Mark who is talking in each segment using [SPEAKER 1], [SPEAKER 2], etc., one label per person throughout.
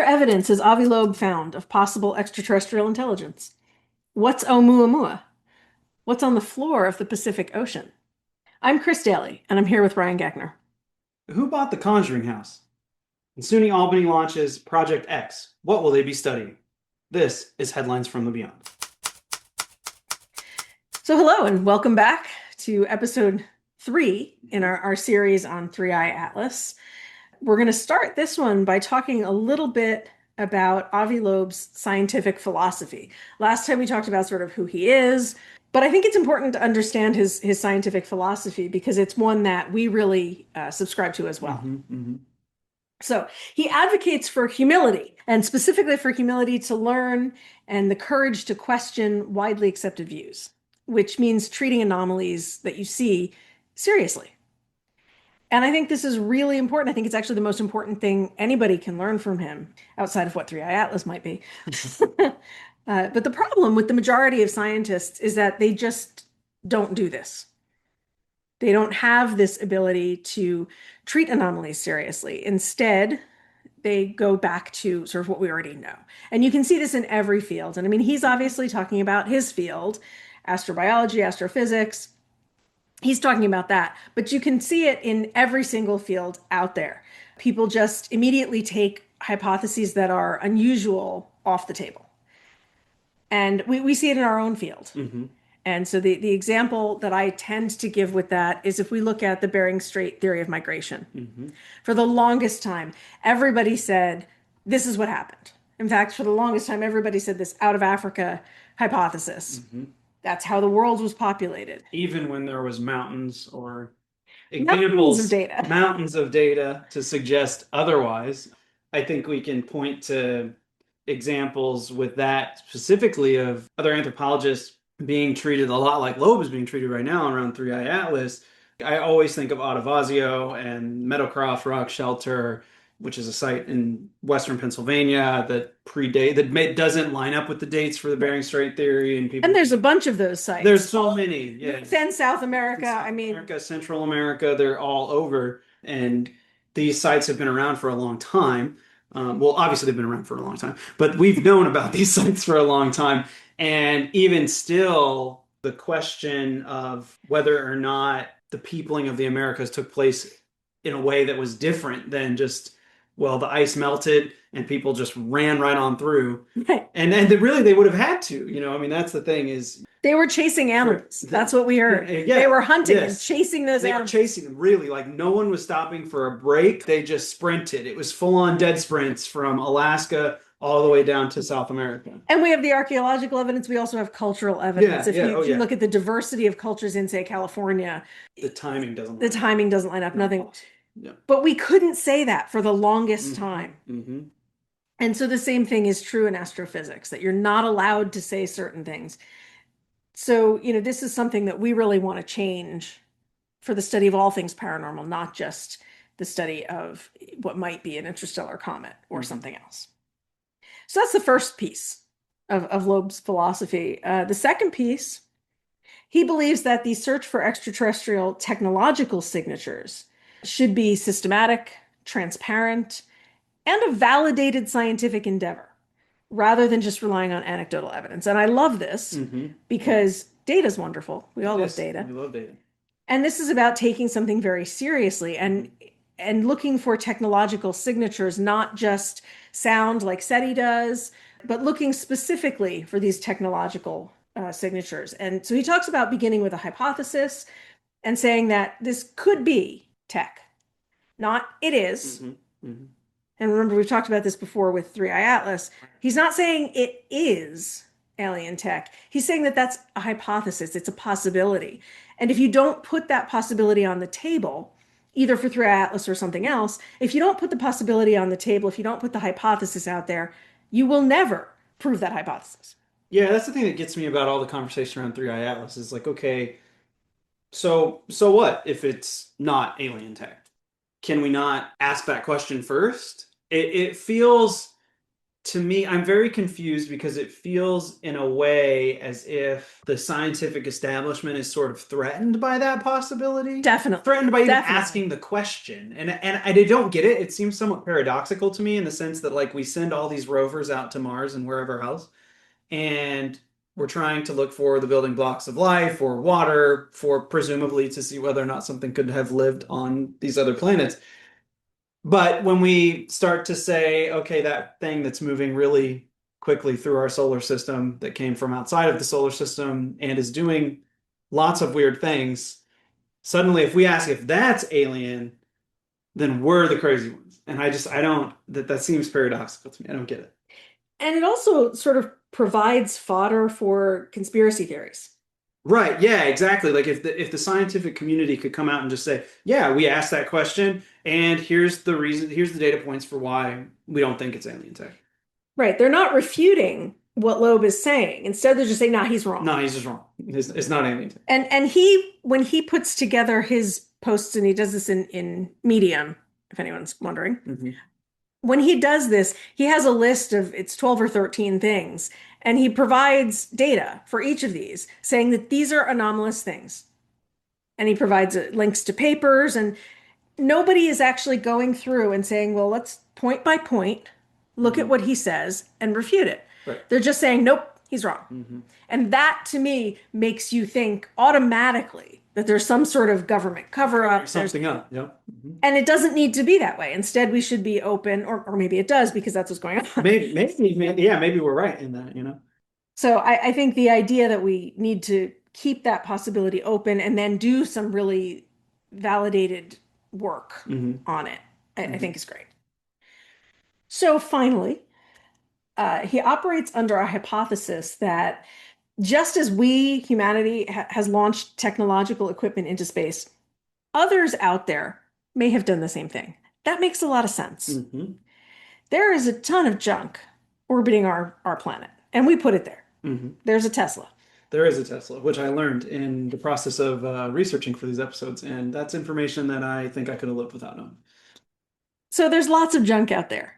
[SPEAKER 1] evidence has Avi Loeb found of possible extraterrestrial intelligence? What's Oumuamua? What's on the floor of the Pacific Ocean? I'm Chris Daly, and I'm here with Ryan Gagner.
[SPEAKER 2] Who bought the Conjuring House? And SUNY Albany launches Project X. What will they be studying? This is Headlines from the Beyond.
[SPEAKER 1] So, hello, and welcome back to episode 3 in our series on Three Eye Atlas. We're going to start this one by talking a little bit about Avi Loeb's scientific philosophy. Last time we talked about sort of who he is, but I think it's important to understand his scientific philosophy because it's one that we really subscribe to as well. So he advocates for humility, and specifically for humility to learn and the courage to question widely accepted views, which means treating anomalies that you see seriously. And I think this is really important. I think it's actually the most important thing anybody can learn from him, outside of what Three Eye Atlas might be. But the problem with the majority of scientists is that they just don't do this. They don't have this ability to treat anomalies seriously. Instead, they go back to sort of what we already know. And you can see this in every field. And I mean, he's obviously talking about his field, astrobiology, astrophysics. He's talking about that, but you can see it in every single field out there. People just immediately take hypotheses that are unusual off the table. And we see it in our own field. And so the example that I tend to give with that is if we look at the Bering Strait theory of migration. For the longest time, everybody said, this is what happened. In fact, for the longest time, everybody said this out of Africa hypothesis. That's how the world was populated.
[SPEAKER 2] Even when there was mountains or
[SPEAKER 1] Mountains of
[SPEAKER 2] examples,
[SPEAKER 1] data.
[SPEAKER 2] mountains of data to suggest otherwise. I think we can point to examples with that specifically of other anthropologists being treated a lot like Loeb is being treated right now around Three Eye Atlas. I always think of Ottavazio and Meadowcroft Rock Shelter, which is a site in Western Pennsylvania that doesn't line up with the dates for the Bering Strait theory, and people.
[SPEAKER 1] And there's a bunch of those sites.
[SPEAKER 2] There's so many, yeah.
[SPEAKER 1] And South America,
[SPEAKER 2] South America, Central America, they're all over, and these sites have been around for a long time. Well, obviously they've been around for a long time, but we've known about these sites for a long time, and even still, the question of whether or not the peopling of the Americas took place in a way that was different than just, well, the ice melted and people just ran right on through.
[SPEAKER 1] Right.
[SPEAKER 2] And really they would have had to, I mean, that's the thing is
[SPEAKER 1] they were chasing animals. That's what we heard.
[SPEAKER 2] Yeah,
[SPEAKER 1] they were hunting and
[SPEAKER 2] yes.
[SPEAKER 1] chasing those
[SPEAKER 2] They were
[SPEAKER 1] animals.
[SPEAKER 2] chasing them, really. Like, no one was stopping for a break. They just sprinted. It was full-on dead sprints from Alaska all the way down to South America.
[SPEAKER 1] And we have the archaeological evidence. We also have cultural evidence. If you look at the diversity of cultures in, say, California,
[SPEAKER 2] the timing doesn't
[SPEAKER 1] line up.
[SPEAKER 2] No.
[SPEAKER 1] Nothing.
[SPEAKER 2] Yeah.
[SPEAKER 1] But we couldn't say that for the longest time. And so the same thing is true in astrophysics, that you're not allowed to say certain things. So, this is something that we really want to change for the study of all things paranormal, not just the study of what might be an interstellar comet or something else. So that's the first piece of Loeb's philosophy. The second piece, he believes that the search for extraterrestrial technological signatures should be systematic, transparent, and a validated scientific endeavor, rather than just relying on anecdotal evidence. And I love this because data is wonderful. We all love data.
[SPEAKER 2] We love data.
[SPEAKER 1] And this is about taking something very seriously and looking for technological signatures, not just sound like SETI does, but looking specifically for these technological signatures. And so he talks about beginning with a hypothesis and saying that this could be tech, not it is. And remember, we've talked about this before with Three Eye Atlas. He's not saying it is alien tech. He's saying that that's a hypothesis. It's a possibility. And if you don't put that possibility on the table, either for Three Eye Atlas or something else, if you don't put the possibility on the table, if you don't put the hypothesis out there, you will never prove that hypothesis.
[SPEAKER 2] Yeah, that's the thing that gets me about all the conversation around Three Eye Atlas is like, okay, so what if it's not alien tech? Can we not ask that question first? It feels to me, I'm very confused because it feels in a way as if the scientific establishment is sort of threatened by that possibility,
[SPEAKER 1] Definitely.
[SPEAKER 2] threatened by even
[SPEAKER 1] Definitely.
[SPEAKER 2] asking the question. And I don't get it. It seems somewhat paradoxical to me in the sense that like we send all these rovers out to Mars and wherever else, and we're trying to look for the building blocks of life or water for presumably to see whether or not something could have lived on these other planets. But when we start to say, okay, that thing that's moving really quickly through our solar system that came from outside of the solar system and is doing lots of weird things, suddenly if we ask if that's alien, then we're the crazy ones. And I don't, that seems paradoxical to me. I don't get it.
[SPEAKER 1] And it also sort of provides fodder for conspiracy theories.
[SPEAKER 2] Right. Yeah, exactly. Like if the scientific community could come out and just say, yeah, we asked that question and here's the reason, here's the data points for why we don't think it's alien tech.
[SPEAKER 1] Right. They're not refuting what Loeb is saying. Instead, they're just saying, nah, he's wrong.
[SPEAKER 2] No, he's just wrong. It's not alien tech.
[SPEAKER 1] And he, when he puts together his posts, and he does this in Medium, if anyone's wondering, when he does this, he has a list of it's 12 or 13 things, and he provides data for each of these, saying that these are anomalous things. And he provides links to papers, and nobody is actually going through and saying, well, let's point by point look at what he says and refute it.
[SPEAKER 2] Right.
[SPEAKER 1] They're just saying, nope, he's wrong. And that to me makes you think automatically that there's some sort of government cover up.
[SPEAKER 2] Something up. Yeah.
[SPEAKER 1] And it doesn't need to be that way. Instead, we should be open, or maybe it does because that's what's going on.
[SPEAKER 2] Maybe we're right in that, you know?
[SPEAKER 1] So I think the idea that we need to keep that possibility open and then do some really validated work on it, I think is great. So finally, he operates under a hypothesis that just as we, humanity, has launched technological equipment into space, others out there may have done the same thing. That makes a lot of sense. There is a ton of junk orbiting our planet, and we put it there. There's a Tesla.
[SPEAKER 2] There is a Tesla, which I learned in the process of researching for these episodes, and that's information that I think I could have lived without knowing.
[SPEAKER 1] So there's lots of junk out there.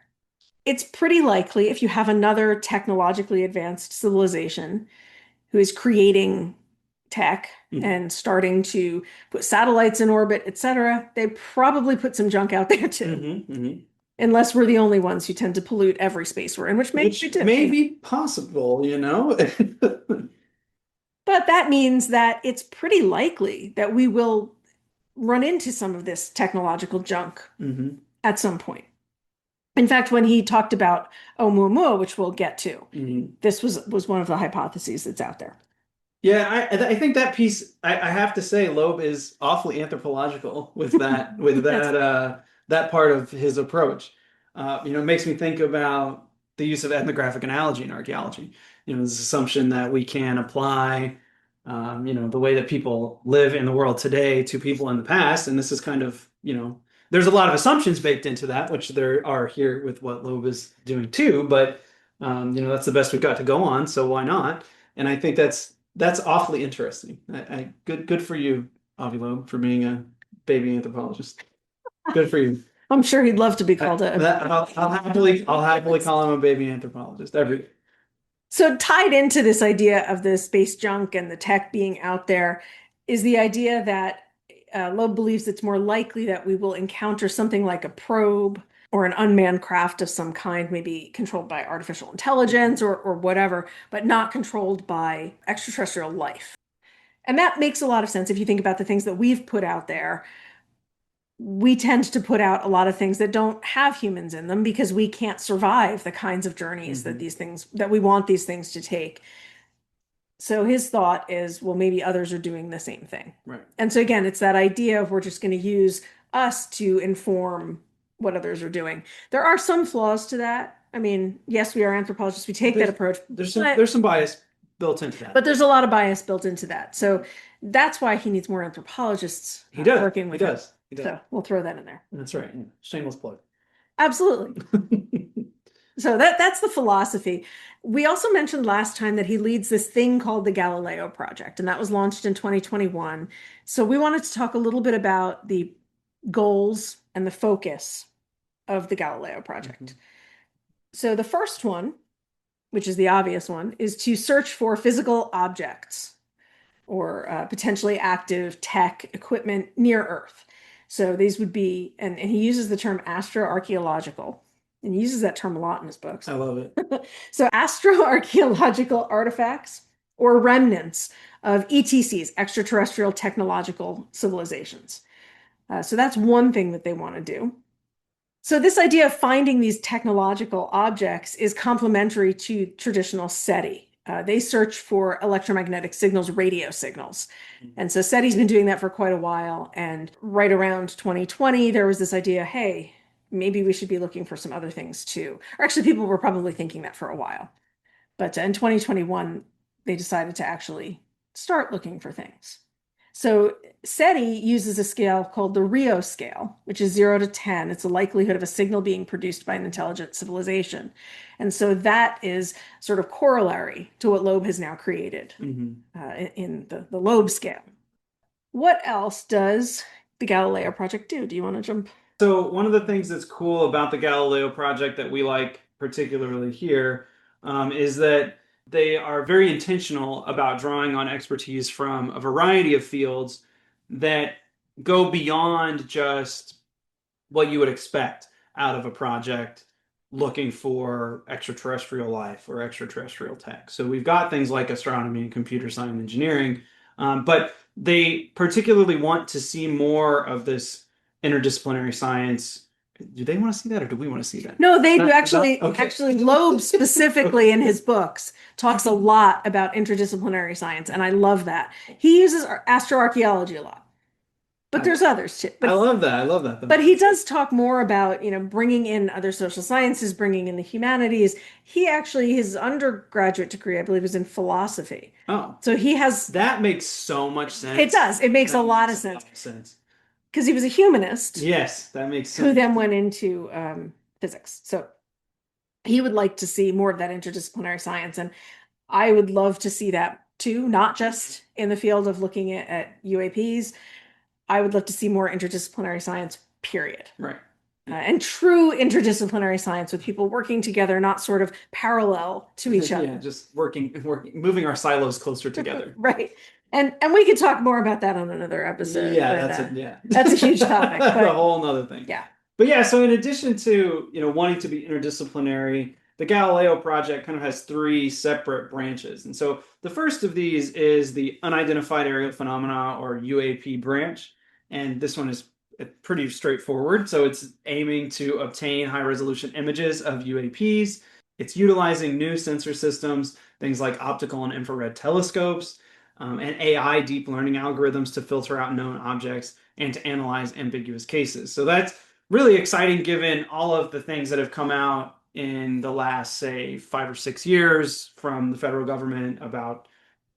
[SPEAKER 1] It's pretty likely if you have another technologically advanced civilization who is creating tech and starting to put satellites in orbit, etc., they probably put some junk out there too. Unless we're the only ones who tend to pollute every space we're in, which may
[SPEAKER 2] be possible, you know?
[SPEAKER 1] But that means that it's pretty likely that we will run into some of this technological junk at some point. In fact, when he talked about Oumuamua, which we'll get to, this was one of the hypotheses that's out there.
[SPEAKER 2] Yeah, I think that piece, I have to say, Loeb is awfully anthropological with that that part of his approach. It makes me think about the use of ethnographic analogy in archaeology. This assumption that we can apply, the way that people live in the world today to people in the past, and this is kind of, there's a lot of assumptions baked into that, which there are here with what Loeb is doing too. But that's the best we've got to go on, so why not? And I think that's awfully interesting. Good for you, Avi Loeb, for being a baby anthropologist. Good for you.
[SPEAKER 1] I'm sure he'd love to be called
[SPEAKER 2] I'll happily call him a baby anthropologist every.
[SPEAKER 1] So tied into this idea of the space junk and the tech being out there is the idea that Loeb believes it's more likely that we will encounter something like a probe or an unmanned craft of some kind, maybe controlled by artificial intelligence or whatever, but not controlled by extraterrestrial life. And that makes a lot of sense if you think about the things that we've put out there. We tend to put out a lot of things that don't have humans in them because we can't survive the kinds of journeys that we want these things to take. So his thought is, well, maybe others are doing the same thing.
[SPEAKER 2] Right.
[SPEAKER 1] And so again, it's that idea of we're just going to use us to inform what others are doing. There are some flaws to that. I mean, yes, we are anthropologists. We take that approach.
[SPEAKER 2] There's some bias built into that.
[SPEAKER 1] But there's a lot of bias built into that. So that's why he needs more anthropologists working with him. He does. So we'll throw that in there.
[SPEAKER 2] That's right. Yeah. Shameless plug.
[SPEAKER 1] Absolutely. So that's the philosophy. We also mentioned last time that he leads this thing called the Galileo Project, and that was launched in 2021. So we wanted to talk a little bit about the goals and the focus of the Galileo Project. So the first one, which is the obvious one, is to search for physical objects or potentially active tech equipment near Earth. So these would be, and he uses the term astroarchaeological, and he uses that term a lot in his books.
[SPEAKER 2] I love it.
[SPEAKER 1] So astroarchaeological artifacts or remnants of ETCs, extraterrestrial technological civilizations. So that's one thing that they want to do. So this idea of finding these technological objects is complementary to traditional SETI. They search for electromagnetic signals, radio signals. And so SETI's been doing that for quite a while. And right around 2020, there was this idea, hey, maybe we should be looking for some other things too. Or actually, people were probably thinking that for a while. But in 2021, they decided to actually start looking for things. So SETI uses a scale called the Rio scale, which is 0 to 10. It's the likelihood of a signal being produced by an intelligent civilization. And so that is sort of corollary to what Loeb has now created in the Loeb scale. What else does the Galileo Project do? Do you want to jump?
[SPEAKER 2] So one of the things that's cool about the Galileo project that we like particularly here is that they are very intentional about drawing on expertise from a variety of fields that go beyond just what you would expect out of a project looking for extraterrestrial life or extraterrestrial tech. So we've got things like astronomy and computer science and engineering, but they particularly want to see more of this interdisciplinary science. Do they want to see that or do we want to see that?
[SPEAKER 1] No, they do
[SPEAKER 2] Okay.
[SPEAKER 1] actually Loeb specifically in his books talks a lot about interdisciplinary science, and I love that. He uses astroarchaeology a lot. But there's others too.
[SPEAKER 2] I love that. I love that.
[SPEAKER 1] But he does talk more about, bringing in other social sciences, bringing in the humanities. He actually, his undergraduate degree, I believe, is in philosophy.
[SPEAKER 2] Oh,
[SPEAKER 1] so he has,
[SPEAKER 2] that makes so much sense.
[SPEAKER 1] It does. It makes a lot of sense. Because he was a humanist.
[SPEAKER 2] Yes, that makes sense.
[SPEAKER 1] Who then went into physics. So he would like to see more of that interdisciplinary science. And I would love to see that too, not just in the field of looking at UAPs. I would love to see more interdisciplinary science, period.
[SPEAKER 2] Right.
[SPEAKER 1] And true interdisciplinary science with people working together, not sort of parallel to each other.
[SPEAKER 2] Yeah, just working, moving our silos closer together.
[SPEAKER 1] Right. And we could talk more about that on another episode.
[SPEAKER 2] Yeah,
[SPEAKER 1] that's a huge topic.
[SPEAKER 2] But, a whole nother thing.
[SPEAKER 1] Yeah.
[SPEAKER 2] But yeah, so in addition to, wanting to be interdisciplinary, the Galileo project kind of has three separate branches. And so the first of these is the unidentified aerial phenomena or UAP branch. And this one is pretty straightforward. So it's aiming to obtain high resolution images of UAPs. It's utilizing new sensor systems, things like optical and infrared telescopes, and AI deep learning algorithms to filter out known objects and to analyze ambiguous cases. So that's really exciting given all of the things that have come out in the last, say, 5 or 6 years from the federal government about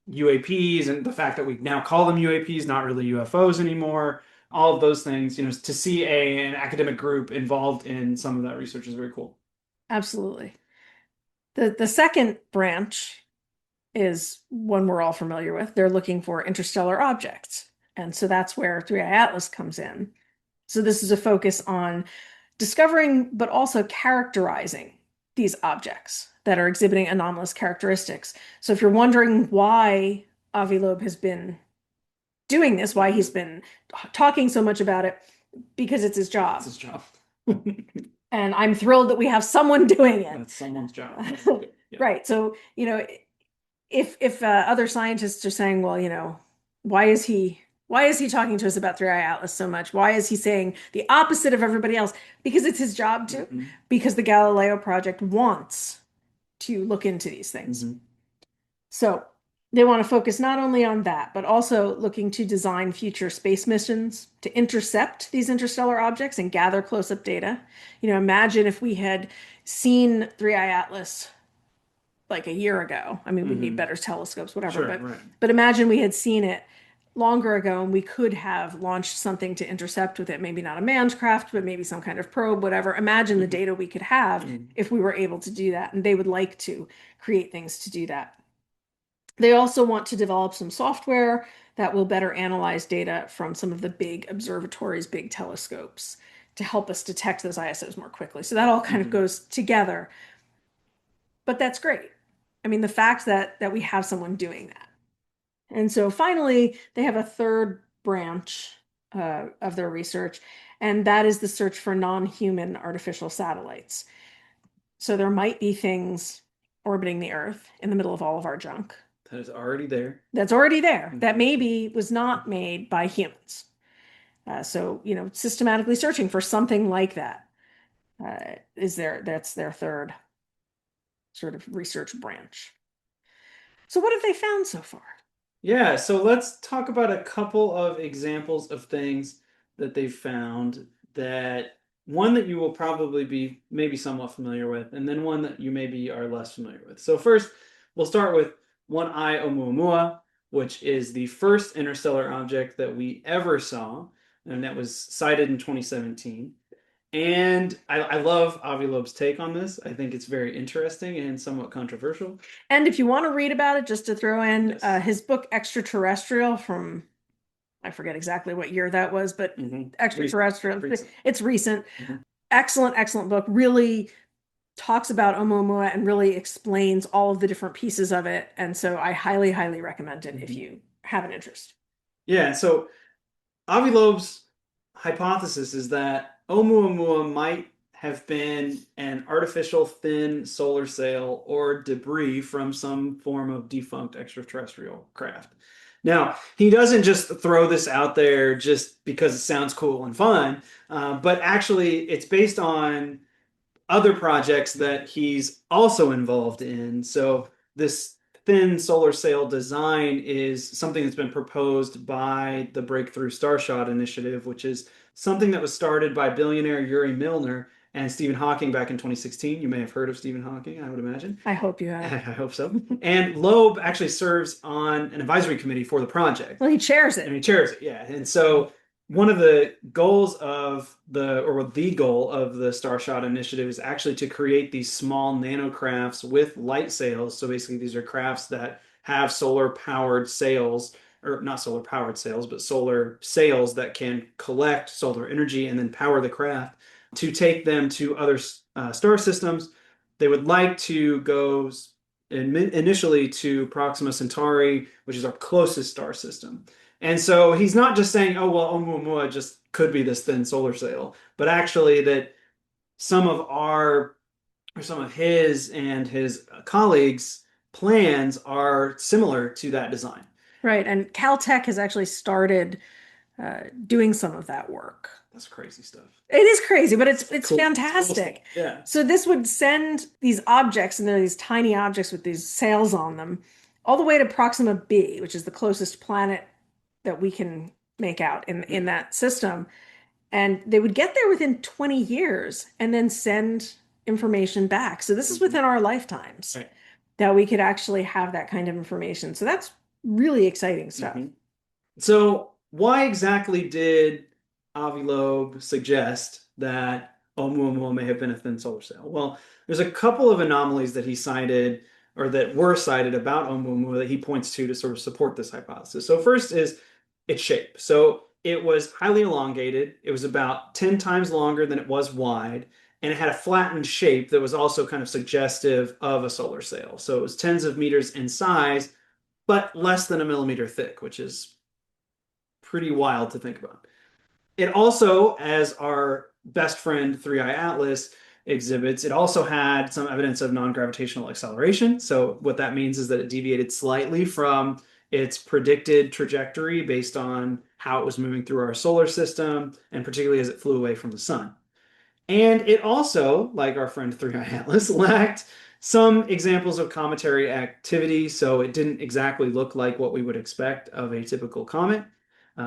[SPEAKER 2] UAPs and the fact that we now call them UAPs, not really UFOs anymore. All of those things, to see an academic group involved in some of that research is very cool.
[SPEAKER 1] Absolutely. The second branch is one we're all familiar with. They're looking for interstellar objects. And so that's where 3i Atlas comes in. So this is a focus on discovering, but also characterizing these objects that are exhibiting anomalous characteristics. So if you're wondering why Avi Loeb has been doing this, why he's been talking so much about it, because it's his job.
[SPEAKER 2] It's his job.
[SPEAKER 1] And I'm thrilled that we have someone doing it.
[SPEAKER 2] That's someone's job.
[SPEAKER 1] Yeah. Right. So, if other scientists are saying, well, why is he talking to us about 3i Atlas so much? Why is he saying the opposite of everybody else? Because it's his job to. Mm-hmm. Because the Galileo Project wants to look into these things. Mm-hmm. So they want to focus not only on that, but also looking to design future space missions to intercept these interstellar objects and gather close-up data. Imagine if we had seen 3i Atlas like a year ago. I mean, we'd need better telescopes, whatever.
[SPEAKER 2] Sure,
[SPEAKER 1] but imagine we had seen it longer ago and we could have launched something to intercept with it. Maybe not a manned craft, but maybe some kind of probe, whatever. Imagine the data we could have if we were able to do that. And they would like to create things to do that. They also want to develop some software that will better analyze data from some of the big observatories, big telescopes, to help us detect those ISOs more quickly. So that all kind of goes together. but that's great. I mean, the fact that we have someone doing that. And so finally, they have a third branch of their research, and that is the search for non-human artificial satellites. So there might be things orbiting the Earth in the middle of all of our junk.
[SPEAKER 2] That is already there.
[SPEAKER 1] That's already there. That
[SPEAKER 2] Mhm.
[SPEAKER 1] maybe was not made by humans. So, systematically searching for something like that that's their third sort of research branch. So what have they found so far?
[SPEAKER 2] Yeah, so let's talk about a couple of examples of things that they found that one that you will probably be maybe somewhat familiar with, and then one that you maybe are less familiar with. So first, we'll start with One Eye Oumuamua, which is the first interstellar object that we ever saw, and that was sighted in 2017. And I love Avi Loeb's take on this. I think it's very interesting and somewhat controversial.
[SPEAKER 1] And if you want to read about it, just to throw in
[SPEAKER 2] Yes.
[SPEAKER 1] his book Extraterrestrial from I forget exactly what year that was, but Extraterrestrial,
[SPEAKER 2] Recent.
[SPEAKER 1] it's recent.
[SPEAKER 2] Mhm.
[SPEAKER 1] Excellent, excellent book. Really talks about Oumuamua and really explains all of the different pieces of it. And so I highly, highly recommend it if you have an interest.
[SPEAKER 2] Yeah, so Avi Loeb's hypothesis is that Oumuamua might have been an artificial thin solar sail or debris from some form of defunct extraterrestrial craft. Now, he doesn't just throw this out there just because it sounds cool and fun, but actually it's based on other projects that he's also involved in. So this thin solar sail design is something that's been proposed by the Breakthrough Starshot Initiative, which is something that was started by billionaire Yuri Milner and Stephen Hawking back in 2016. You may have heard of Stephen Hawking, I would imagine.
[SPEAKER 1] I hope you
[SPEAKER 2] I
[SPEAKER 1] have.
[SPEAKER 2] hope so. And Loeb actually serves on an advisory committee for the project.
[SPEAKER 1] Well, he chairs
[SPEAKER 2] And he
[SPEAKER 1] it.
[SPEAKER 2] chairs it, yeah. And so one of the goals of the goal of the Starshot Initiative is actually to create these small nanocrafts with light sails. So basically, these are crafts that have solar powered sails, or not solar powered sails, but solar sails that can collect solar energy and then power the craft to take them to other star systems. They would like to go initially to Proxima Centauri, which is our closest star system. And so he's not just saying, oh, well, Oumuamua just could be this thin solar sail, but actually that some of our, or some of his and his colleagues' plans are similar to that design.
[SPEAKER 1] Right. And Caltech has actually started doing some of that work.
[SPEAKER 2] That's crazy stuff.
[SPEAKER 1] It is crazy, but it's
[SPEAKER 2] Cool. It's cool stuff.
[SPEAKER 1] fantastic.
[SPEAKER 2] Yeah.
[SPEAKER 1] So this would send these objects, and they're these tiny objects with these sails on them, all the way to Proxima B, which is the closest planet that we can make out in that system. And they would get there within 20 years and then send information back. So this is within our lifetimes
[SPEAKER 2] Right.
[SPEAKER 1] that we could actually have that kind of information. So that's really exciting stuff.
[SPEAKER 2] So why exactly did Avi Loeb suggest that Oumuamua may have been a thin solar sail? Well, there's a couple of anomalies that he cited or that were cited about Oumuamua that he points to sort of support this hypothesis. So first is its shape. So it was highly elongated. It was about 10 times longer than it was wide, and it had a flattened shape that was also kind of suggestive of a solar sail. So it was tens of meters in size, but less than a millimeter thick, which is pretty wild to think about. It also, as our best friend 3i Atlas exhibits, it also had some evidence of non-gravitational acceleration. So what that means is that it deviated slightly from its predicted trajectory based on how it was moving through our solar system, and particularly as it flew away from the sun. And it also, like our friend 3i Atlas, lacked some examples of cometary activity, so it didn't exactly look like what we would expect of a typical comet.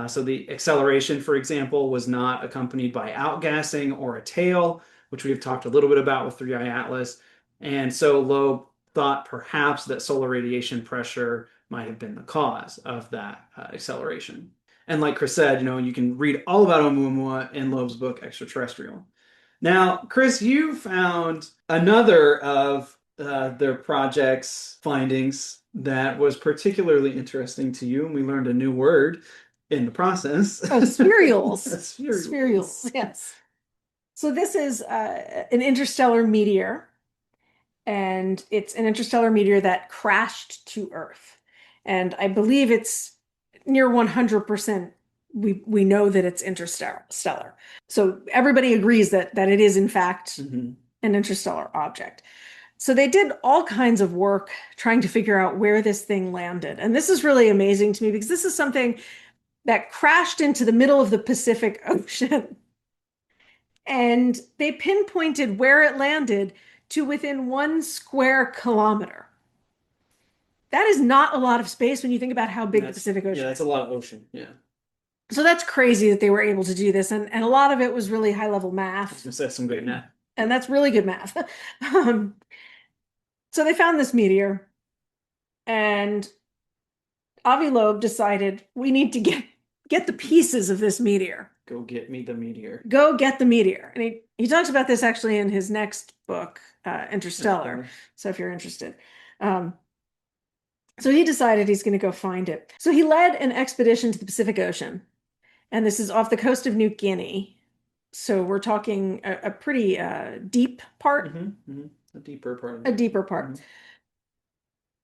[SPEAKER 2] So the acceleration, for example, was not accompanied by outgassing or a tail, which we've talked a little bit about with 3i Atlas. And so Loeb thought perhaps that solar radiation pressure might have been the cause of that acceleration. And like Chris said, you can read all about Oumuamua in Loeb's book, Extraterrestrial. Now, Chris, you found another of their project's findings that was particularly interesting to you, and we learned a new word in the process.
[SPEAKER 1] Oh, spherules.
[SPEAKER 2] Spherules.
[SPEAKER 1] Spherules, yes. So this is an interstellar meteor, and it's an interstellar meteor that crashed to Earth. And I believe it's near 100%. We know that it's interstellar. So everybody agrees that it is in fact an interstellar object. So they did all kinds of work trying to figure out where this thing landed. And this is really amazing to me because this is something that crashed into the middle of the Pacific Ocean. And they pinpointed where it landed to within 1 square kilometer. That is not a lot of space when you think about how big the Pacific Ocean is.
[SPEAKER 2] Yeah, that's a lot of ocean. Yeah.
[SPEAKER 1] So that's crazy that they were able to do this. And a lot of it was really high level math.
[SPEAKER 2] That's some great math.
[SPEAKER 1] And that's really good math. So they found this meteor, and Avi Loeb decided we need to get the pieces of this meteor.
[SPEAKER 2] Go get me the meteor.
[SPEAKER 1] Go get the meteor. And he talks about this actually in his next book, Interstellar. So if you're interested. So he decided he's going to go find it. So he led an expedition to the Pacific Ocean. And this is off the coast of New Guinea. So we're talking a pretty deep part.
[SPEAKER 2] A deeper part.
[SPEAKER 1] A deeper part.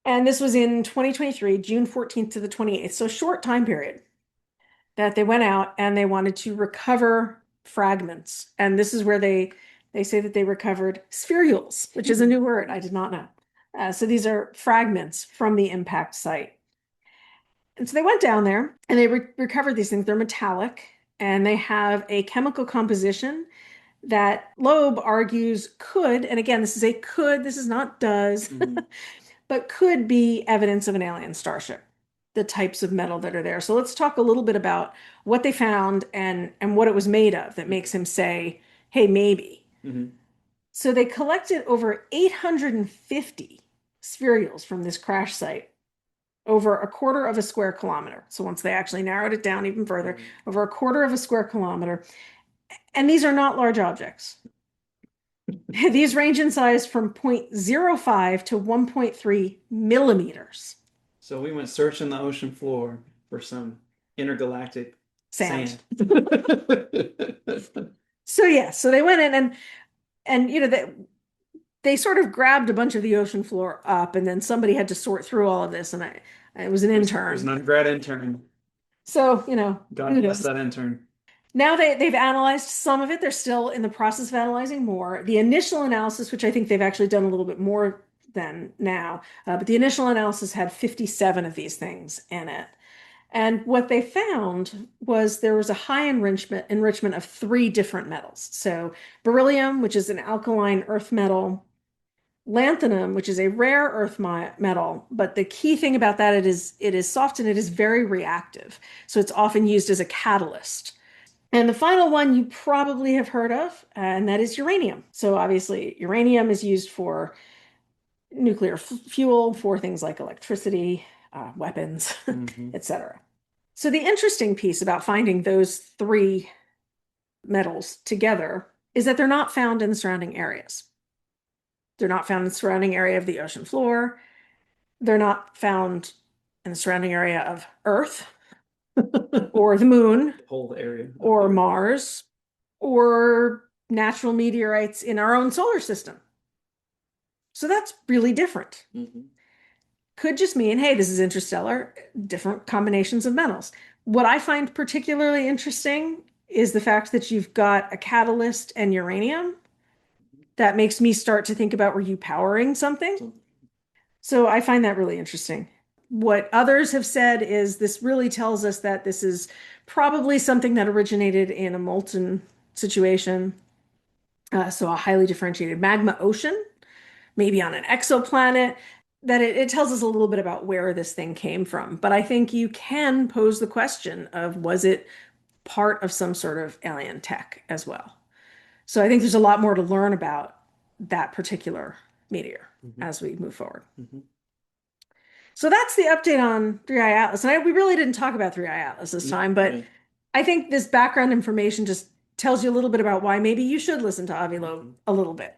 [SPEAKER 1] And this was in 2023, June 14th to the 28th. So a short time period that they went out and they wanted to recover fragments. And this is where they say that they recovered spherules, which is a new word. I did not know. So these are fragments from the impact site. And so they went down there and they recovered these things. They're metallic and they have a chemical composition that Loeb argues could, and again, this is a could, this is not does, but could be evidence of an alien starship, the types of metal that are there. So let's talk a little bit about what they found and what it was made of that makes him say, hey, maybe. So they collected over 850 spherules from this crash site over a quarter of a square kilometer. So once they actually narrowed it down even further, over a quarter of a square kilometer. And these are not large objects. These range in size from 0.05 to 1.3 millimeters.
[SPEAKER 2] So we went searching the ocean floor for some intergalactic sand.
[SPEAKER 1] So they went in and you know, they sort of grabbed a bunch of the ocean floor up, and then somebody had to sort through all of this, and I was an intern.
[SPEAKER 2] It was an undergrad intern.
[SPEAKER 1] So, you know,
[SPEAKER 2] God bless that intern.
[SPEAKER 1] Now they've analyzed some of it. They're still in the process of analyzing more. The initial analysis, which I think they've actually done a little bit more than now, but the initial analysis had 57 of these things in it. And what they found was there was a high enrichment of 3 different metals. So beryllium, which is an alkaline earth metal, lanthanum, which is a rare earth metal, but the key thing about that, it is soft and it is very reactive. So it's often used as a catalyst. And the final one you probably have heard of, and that is uranium. So obviously uranium is used for nuclear fuel, for things like electricity, weapons, etc. So the interesting piece about finding those 3 metals together is that they're not found in the surrounding areas. They're not found in the surrounding area of the ocean floor. They're not found in the surrounding area of Earth or the moon,
[SPEAKER 2] whole area,
[SPEAKER 1] or Mars, or natural meteorites in our own solar system. So that's really different. Could just mean, hey, this is interstellar, different combinations of metals. What I find particularly interesting is the fact that you've got a catalyst and uranium. That makes me start to think about, were you powering something? So I find that really interesting. What others have said is this really tells us that this is probably something that originated in a molten situation. So a highly differentiated magma ocean, maybe on an exoplanet, that it tells us a little bit about where this thing came from. But I think you can pose the question of, was it part of some sort of alien tech as well? So I think there's a lot more to learn about that particular meteor as we move forward. So that's the update on 3i Atlas. And we really didn't talk about 3i Atlas this time, but I think this background information just tells you a little bit about why maybe you should listen to Avi Loeb a little bit.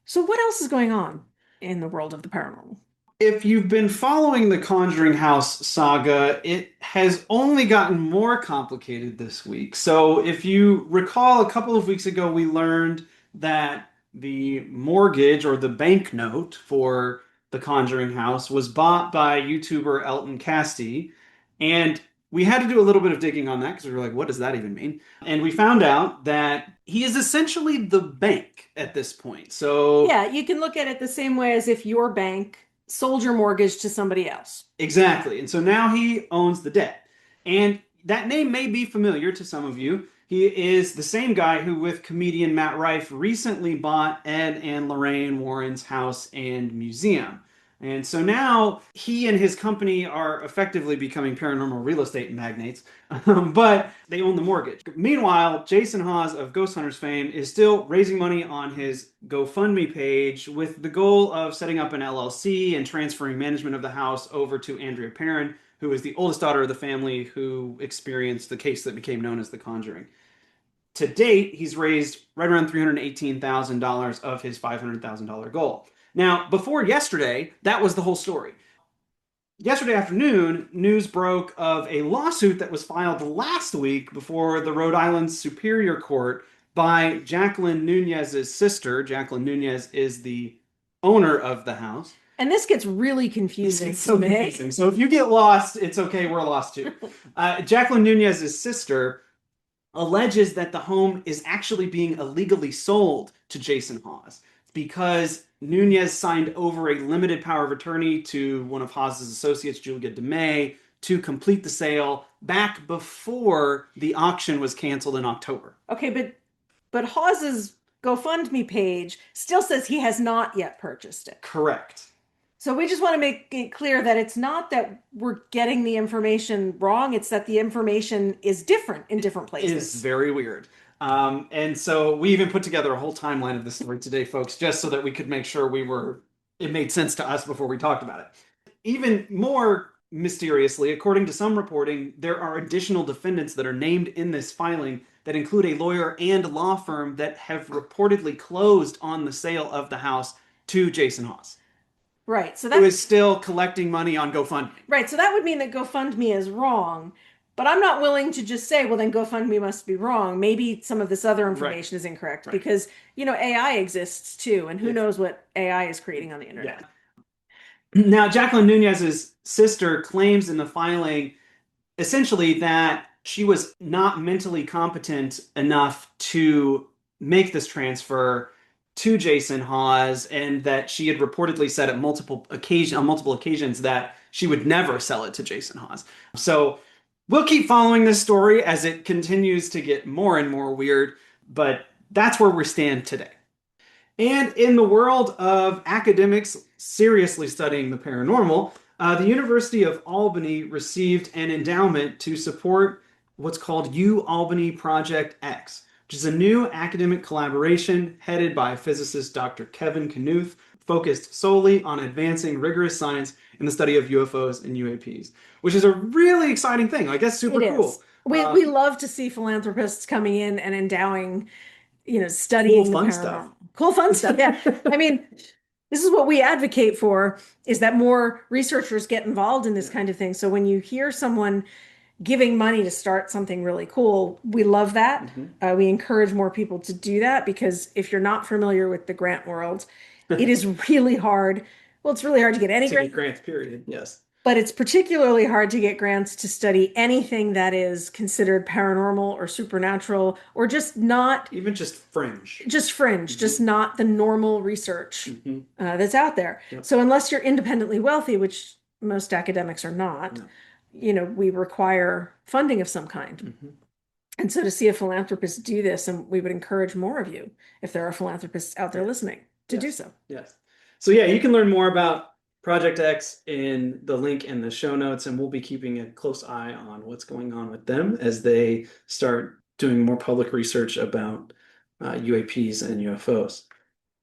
[SPEAKER 1] So what else is going on in the world of the paranormal?
[SPEAKER 2] If you've been following the Conjuring House saga, it has only gotten more complicated this week. So if you recall, a couple of weeks ago, we learned that the mortgage or the bank note for the Conjuring House was bought by YouTuber Elton Castee. And we had to do a little bit of digging on that because we were like, what does that even mean? And we found out that he is essentially the bank at this point. So,
[SPEAKER 1] Yeah, you can look at it the same way as if your bank sold your mortgage to somebody else.
[SPEAKER 2] exactly. And so now he owns the debt. And that name may be familiar to some of you. He is the same guy who, with comedian Matt Rife, recently bought Ed and Lorraine Warren's house and museum. And so now he and his company are effectively becoming paranormal real estate magnates, but they own the mortgage. Meanwhile, Jason Hawes of Ghost Hunters fame is still raising money on his GoFundMe page with the goal of setting up an LLC and transferring management of the house over to Andrea Perrin, who is the oldest daughter of the family who experienced the case that became known as The Conjuring. To date, he's raised right around $318,000 of his $500,000 goal. Now, before yesterday, that was the whole story. Yesterday afternoon, news broke of a lawsuit that was filed last week before the Rhode Island Superior Court by Jacqueline Nunez's sister. Jacqueline Nunez is the owner of the house.
[SPEAKER 1] And this gets really confusing.
[SPEAKER 2] It's so confusing. So if you get lost, it's okay. We're lost too. Jacqueline Nunez's sister alleges that the home is actually being illegally sold to Jason Hawes because Nunez signed over a limited power of attorney to one of Hawes' associates, Julia DeMay, to complete the sale back before the auction was canceled in October.
[SPEAKER 1] Okay, but Hawes' GoFundMe page still says he has not yet purchased it.
[SPEAKER 2] Correct.
[SPEAKER 1] So we just want to make it clear that it's not that we're getting the information wrong, it's that the information is different in different places.
[SPEAKER 2] It is very weird. And so we even put together a whole timeline of the story today, folks, just so that we could make sure it made sense to us before we talked about it. Even more mysteriously, according to some reporting, there are additional defendants that are named in this filing that include a lawyer and law firm that have reportedly closed on the sale of the house to Jason Hawes.
[SPEAKER 1] Right. So
[SPEAKER 2] who is still collecting money on GoFundMe.
[SPEAKER 1] Right. So that would mean that GoFundMe is wrong. But I'm not willing to just say, well, then GoFundMe must be wrong. Maybe some of this other information is incorrect because, AI exists too. And who knows what AI is creating on the internet.
[SPEAKER 2] Yeah. Now, Jacqueline Nunez's sister claims in the filing essentially that she was not mentally competent enough to make this transfer to Jason Hawes, and that she had reportedly said on multiple occasions that she would never sell it to Jason Hawes. So we'll keep following this story as it continues to get more and more weird, but that's where we stand today. And in the world of academics seriously studying the paranormal, the University of Albany received an endowment to support what's called UAlbany ProjectX, which is a new academic collaboration headed by physicist Dr. Kevin Knuth, focused solely on advancing rigorous science in the study of UFOs and UAPs, which is a really exciting thing. I guess super cool.
[SPEAKER 1] We love to see philanthropists coming in and endowing, studying
[SPEAKER 2] cool, fun
[SPEAKER 1] the paranormal.
[SPEAKER 2] stuff.
[SPEAKER 1] Cool, fun stuff. Yeah. I mean, this is what we advocate for, is that more researchers get involved in this kind of thing. So when you hear someone giving money to start something really cool, we love that. Mm-hmm. We encourage more people to do that because if you're not familiar with the grant world, it is really hard. Well, it's really hard to get any
[SPEAKER 2] grants, period. Yes.
[SPEAKER 1] But it's particularly hard to get grants to study anything that is considered paranormal or supernatural or just not...
[SPEAKER 2] Even just fringe.
[SPEAKER 1] Mm-hmm. Just not the normal research that's out there. Yep. So unless you're independently wealthy, which most academics are not... No. We require funding of some kind. Mm-hmm. And so to see a philanthropist do this, and we would encourage more of you, if there are philanthropists out there listening, to do so.
[SPEAKER 2] Yes. So yeah, you can learn more about ProjectX in the link in the show notes, and we'll be keeping a close eye on what's going on with them as they start doing more public research about UAPs and UFOs.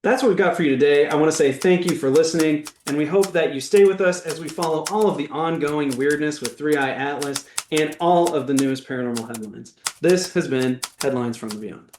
[SPEAKER 2] That's what we've got for you today. I want to say thank you for listening, and we hope that you stay with us as we follow all of the ongoing weirdness with 3i Atlas and all of the newest paranormal headlines. This has been Headlines from the Beyond.